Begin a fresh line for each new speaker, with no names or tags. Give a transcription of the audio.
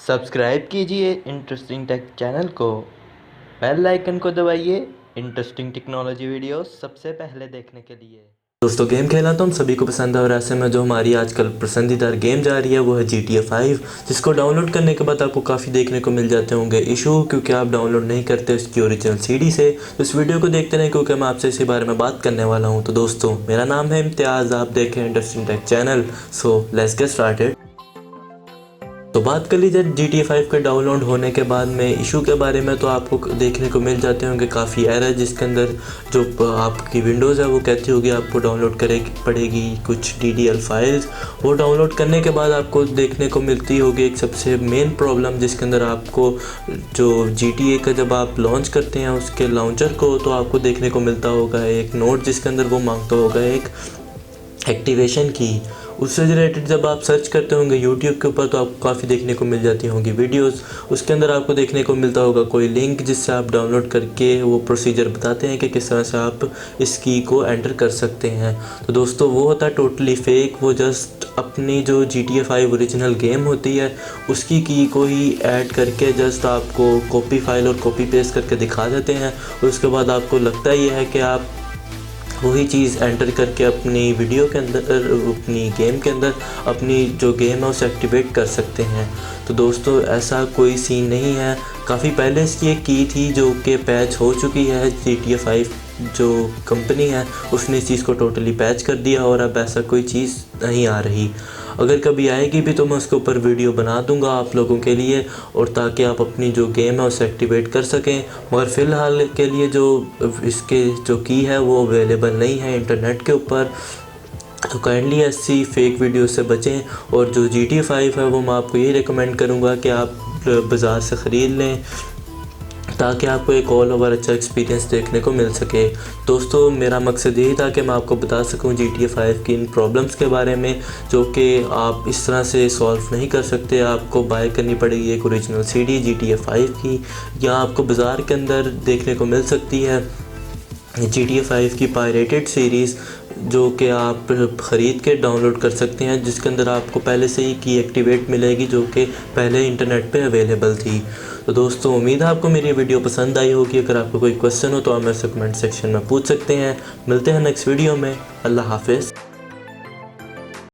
Subscribe कीजिए interesting take channel को, bell icon को दबाइए इंटरेस्टिंग टेक्नोलॉजी वीडियोस सबसे पहले देखने के लिए।
दोस्तों गेम खेलना तो हम सभी को पसंद है और ऐसे में जो हमारी आजकल पसंदीदा गेम जा रही है वो है GTA 5, जिसको डाउनलोड करने के बाद आपको काफ़ी देखने को मिल जाते होंगे इशू, क्योंकि आप डाउनलोड नहीं करते उसकी ओरिजिनल सीडी से। तो इस वीडियो को देखते रहें क्योंकि मैं आपसे इसी बारे में बात करने वाला हूँ। तो दोस्तों मेरा नाम है इम्तियाज़, आप देखें interesting take channel. So let's get started. तो बात कर लीजिए GTA 5 के डाउनलोड होने के बाद में इशू के बारे में, तो आपको देखने को मिल जाते होंगे काफ़ी एरर, जिसके अंदर जो आपकी विंडोज़ है वो कहती होगी आपको डाउनलोड करे पड़ेगी कुछ DDL फाइल्स। वो डाउनलोड करने के बाद आपको देखने को मिलती होगी एक सबसे मेन प्रॉब्लम, जिसके अंदर आपको जो GTA का जब आप लॉन्च करते हैं उसके लॉन्चर को, तो आपको देखने को मिलता होगा एक नोट, जिसके अंदर वो मांगता होगा एक एक्टिवेशन की। उससे रिलेटेड जब आप सर्च करते होंगे यूट्यूब के ऊपर, तो आपको काफ़ी देखने को मिल जाती होंगी वीडियोस। उसके अंदर आपको देखने को मिलता होगा कोई लिंक, जिससे आप डाउनलोड करके वो प्रोसीजर बताते हैं कि किस तरह से आप इस की को एंटर कर सकते हैं। तो दोस्तों वो होता है टोटली फेक। वो जस्ट अपनी जो GTA 5 ओरिजिनल गेम होती है उसकी की को ही ऐड करके जस्ट आपको कॉपी फाइल और कॉपी पेस्ट करके दिखा देते हैं। उसके बाद आपको लगता ही है कि आप वही चीज़ एंटर करके अपनी वीडियो के अंदर, अपनी गेम के अंदर अपनी जो गेम है उसे एक्टिवेट कर सकते हैं। तो दोस्तों ऐसा कोई सीन नहीं है। काफ़ी पहले इसकी एक की थी जो कि पैच हो चुकी है। GTA 5 जो कंपनी है उसने इस चीज़ को टोटली पैच कर दिया और अब ऐसा कोई चीज़ नहीं आ रही। अगर कभी आएगी भी तो मैं उसके ऊपर वीडियो बना दूंगा आप लोगों के लिए, और ताकि आप अपनी जो गेम है उसे एक्टिवेट कर सकें। मगर फ़िलहाल के लिए जो इसके जो की है वो अवेलेबल नहीं है इंटरनेट के ऊपर। तो काइंडली ऐसी फेक वीडियो से बचें, और जो GTA 5 है वो मैं आपको ये रिकमेंड करूँगा कि आप बाज़ार से ख़रीद लें, ताकि आपको एक ऑल ओवर अच्छा एक्सपीरियंस देखने को मिल सके। दोस्तों मेरा मकसद यही था कि मैं आपको बता सकूं GTA 5 की इन प्रॉब्लम्स के बारे में, जो कि आप इस तरह से सॉल्व नहीं कर सकते। आपको बाय करनी पड़ेगी एक ओरिजिनल CD GTA 5 की, या आपको बाज़ार के अंदर देखने को मिल सकती है GTA 5 की पायरेटेड सीरीज़, जो कि आप ख़रीद के डाउनलोड कर सकते हैं, जिसके अंदर आपको पहले से ही की एक्टिवेट मिलेगी जो कि पहले इंटरनेट पे अवेलेबल थी। तो दोस्तों उम्मीद है आपको मेरी वीडियो पसंद आई होगी। अगर आपको कोई क्वेश्चन हो तो आप मेरे से कमेंट सेक्शन में पूछ सकते हैं। मिलते हैं नेक्स्ट वीडियो में। अल्लाह हाफ़िज़।